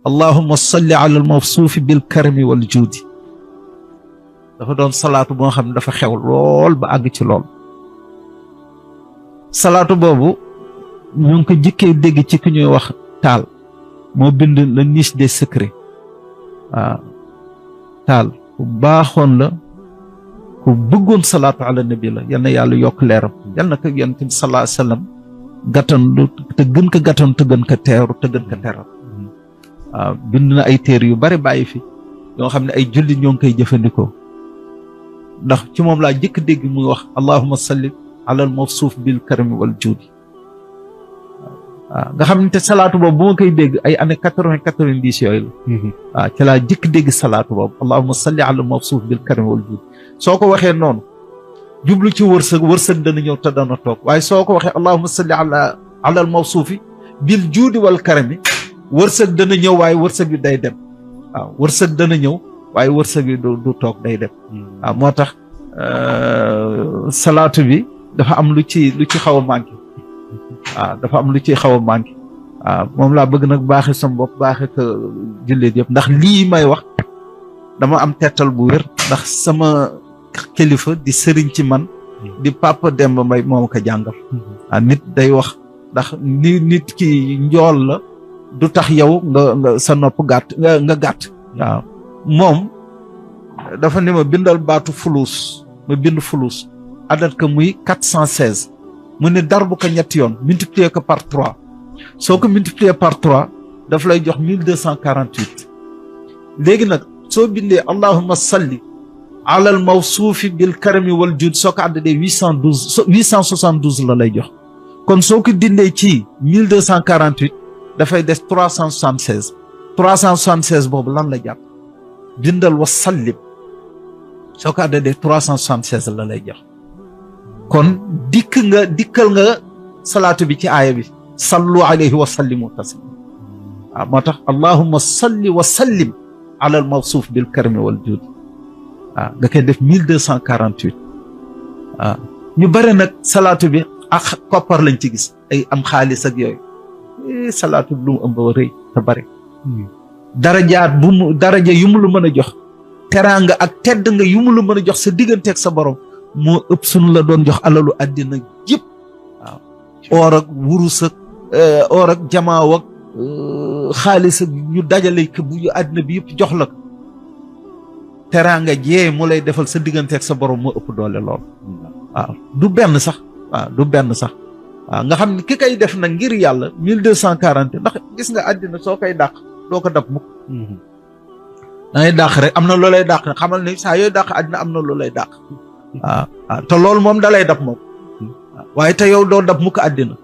allahumma salli ala al mawsuufi bil karmi wal juudi dafa doon salaatu boo xam ne dafa xew lool ba àgg ci lool salaatu boobu ñu ngi ko jikkee dégg ci ku ñuy wax Taal moo bind la niche des secrets waaw Taal ku baaxoon la ku bëggoon salaatu ala nabi la yal na yàlla yokk leeram yal na ko yonent bi sallallahu alayhi wa sallam gàttandu te gën ko gàttandu te gën ko teeru te gën ko teral waaw bind na ay téere yu bari bàyyi fi yoo xam ne ay jullit ñoo ngi koy jëfandikoo ndax ci moom laa jëkk dégg muy wax allahumma salli ala al mawsuuf bil karmi wal juudi waaw nga xam ne te salaatu boobu bu ma koy dégg ay année 90 yooyu la waaw ci laa jëkk dégg salaatu boobu allahumma salli ala al mawsuuf bil karmi wal juudi soo ko waxee noonu jublu ci wërsëg dana ñëw te dana toog waaye soo ko waxee allahumma salli ala al mawsuufi bil juudi wal karmi wërsëg dana ñëw waaye wërsëg bi day dem waaw wërsëg dana ñëw waaye wërsëg bi du toog day dem waaw moo tax salaatu bi dafa am lu ci xaw a manqué waaw dafa am lu ci xaw a manqué waaw moom laa bëgg nag baaxe sama bopp baaxe ko jullit yëpp ndax lii may wax dama am tettal bu wér ndax sama kilifa di sëriñ ci man di Papa Demba Mbay moom ko jàngal waaw nit day wax ndax nit ki njool la du tax yow nga sa nopp gàtt nga gàtt waaw moom dafa ne ma bindal baatu fulus ma bind fulus adat ko muy 416 mu ne darbu ko ñetti yoon multiplier ko par 3 soo ko multiplier par 3 daf lay jox 1248 léegi nag soo bindee allahumma salli ala al mawsuufi bil karami wal juud soo ko àddadee 872 la lay jox kon soo ko dindee ci 1248 dafay des 376 boobu lan la jàpp bindal wa sallim soo ko àddadee 376 la lay jox kon dikkal nga salaatu bi ci aaya bi sallu alayhi wa sallimu taslima waaw moo tax allahumma salli wa sallim ala al mawsuuf bil karmi wal juud waaw nga koy def 1248 waaw ñu bëri nag salaatu bi ak koppar lañ ci gis ay am xaalis ak yooyu salaatu bi lu mu ëmb rëy te bëri daraja yu mu lu mën a jox teraanga ak tedd nga yu mu lu mën a jox sa digganteeg sa borom moo ëpp sunu la doon jox alalu àddina yëpp waaw or ak wurus ak or ak jamaaw ak xaalis ak ñu dajale ko bu àddina bi yëpp jox la ko teraanga jee mu lay defal sa digganteeg sa borom moo ëpp doole lool waaw du benn sax waaw nga xam ne ki koy def nag ngir yàlla 1240 ndax gis nga àddina soo koy dàq doo ko dab mukk da ngay dàq rek am na loo lay dàq xamal ne saa yooyu dàq àddina am na loo lay dàq waaw te loolu moom da lay dab moom waaye te yow doo dab mukk àddina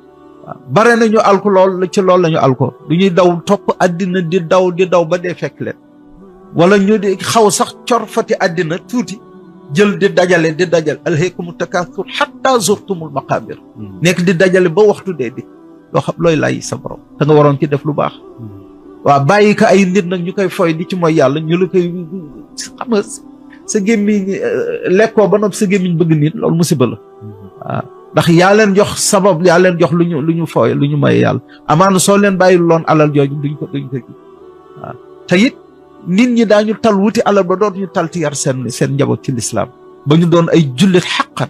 waaw bare nañu alko lool ci loolu la ñu alko du ñuy daw topp àddina di daw ba dee fekk leen wala ñu di xaw sax cor fati àddina tuuti jël di dajale alhaykumu takaasur hatta zurtumul maqabir nekk di dajale ba waxtu dee di loo xam looy lay sa borom te nga waroon ci def lu baax waaw bàyyi ko ay nit nag ñu koy foy di ci mooy yàlla ñu la koy xam nga sa gémmiñ lekkoo ba noppi sa gémmiñ bëgg nit loolu musiba la waaw ndax yaa leen jox sabab yaa leen jox lu ñu fooy lu ñu may yàlla amaana soo leen bàyyi loon alal jooju duñ ko waaw te it nit ñi daañu tal wuti alal ba doon ñu tal ci yar seen njaboot ci lislaam ba ñu doon ay jullit xaqan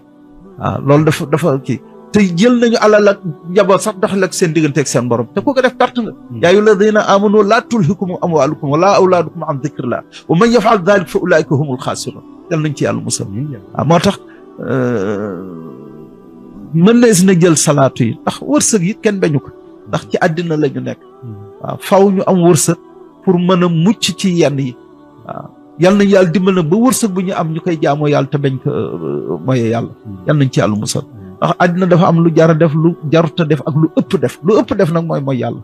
waaw loolu dafa kii te jël nañu alal ak njaboot sax doxal ak seen diggante ak seen borom te ku ko def perte nga yaa ayyuha alladina amanu laa tulhikum amwalukum wala awlaadukum an dikrillah wa man yafal dalik fa ulaika humul xaasirun yal nañ ci yàlla musal waaw moo tax mën na si na jël salaatu yi ndax wërsëg yi kenn bañu ko ndax ci àddina la ñu nekk waaw faw ñu am wërsëg pour mën a mucc ci yenn yi waaw yal nañu yàlla dimbal na ba wërsëg bu ñu am ñu koy jaamoo yàlla te bañ ko mooy yàlla yal nañ ci yàlla musal ndax àddina dafa am lu jar a def lu jarut a def ak lu ëpp def nag mooy yàlla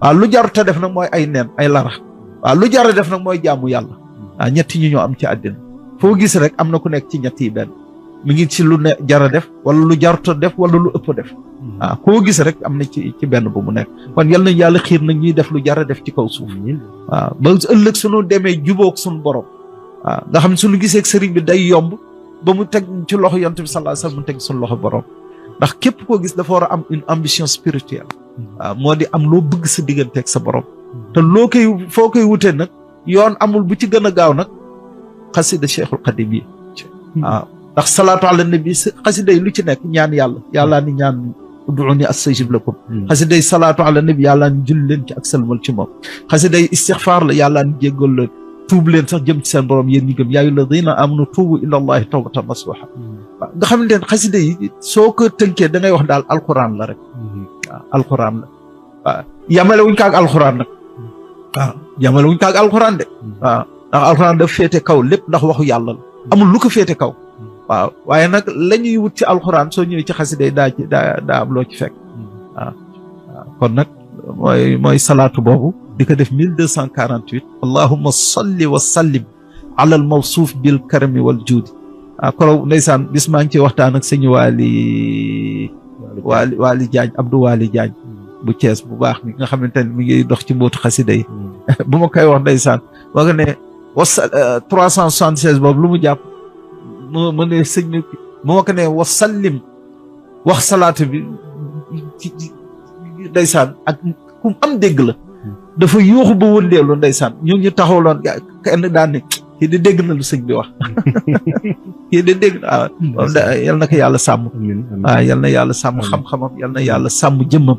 waaw lu jarut a def nag mooy ay neen ay larax waaw lu jar a def nag mooy jaamu yàlla waaw ñetti ñi ñoo am ci àddina foo gis rek am na ku nekk ci ñett yi benn mi ngi ci lu ne jar a def wala lu jarut a def wala lu ëpp def waaw koo gis rek am na ci benn bu mu nekk kon yal nañ yàlla xiir nag ñuy def lu jar a def ci kaw suuf waaw ba ëllëg suñu demee jubóog suñu borom waaw nga xam ne suñu gisee sëriñ bi day yomb ba mu teg ci loxo yonent bi sallallahu alayhi wasallam mu teg suñu loxo borom ndax képp koo gis dafa war a am une ambition spirituelle waaw moo di am loo bëgg sa digganteeg sa borom te loo koy foo koy wutee nag yoon amul bu ci gën a gaaw nag xasida Cheikhul Xadim yi waaw ndax salaatu ala nabi xasida yi lu ci nekk ñaan yàlla ni ñaan ud'uuni astajib lakum xasida yi salaatu ala nabi yàlla ni julli leen ci ak salmal ci moom xasida yi istixfaar la yàlla ni jéggal leen tuub leen sax jëm ci seen borom yéen ñi gëm yaa ayyuhalladiina aamanu tuubu ila allahi tawbatan nasuha waaw nga xamante ne xasida yi soo ko tënkee da ngay wax daal alquran la rek waaw alquran la waaw yamale wuñ ko ak alquran nag waaw yamale wuñ ko ak alquran de waaw ndax alquran daf féete kaw lépp ndax waxu yàlla la amul lu ko féete kaw waaw waaye nag la ñuy wut ci alquran soo ñëwee ci xasida yi daa am loo ci fekk waaw kon nag mooy salaatu boobu di ko def 1248 allahumma salli wa sallim ala al mawsuuf bil karami wal juudi korow ndeysaan bis maa ngi ciy waxtaan ak sëñ Waali Jaañ Abdou Waali Jaañ bu Cees bu baax mi nga xamante ne mi ngi dox ci mbootu xasida yi bu ma koy wax ndeysaan moo nga ne 376 boobu lu mu jàpp mu ne sëñ bi bu ma ko ne wa sallim wax salaatu bi ndeysaan ak ku am dégg la dafa yuuxu ba wëndeelu ndeysaan ñu ngi taxawloon kenn daan ne kii di dégg na lu sëñ bi wax kii di dégg yal na ko yàlla sàmm waaw yal na yàlla sàmm xam-xamam yal na yàlla sàmm jëmmam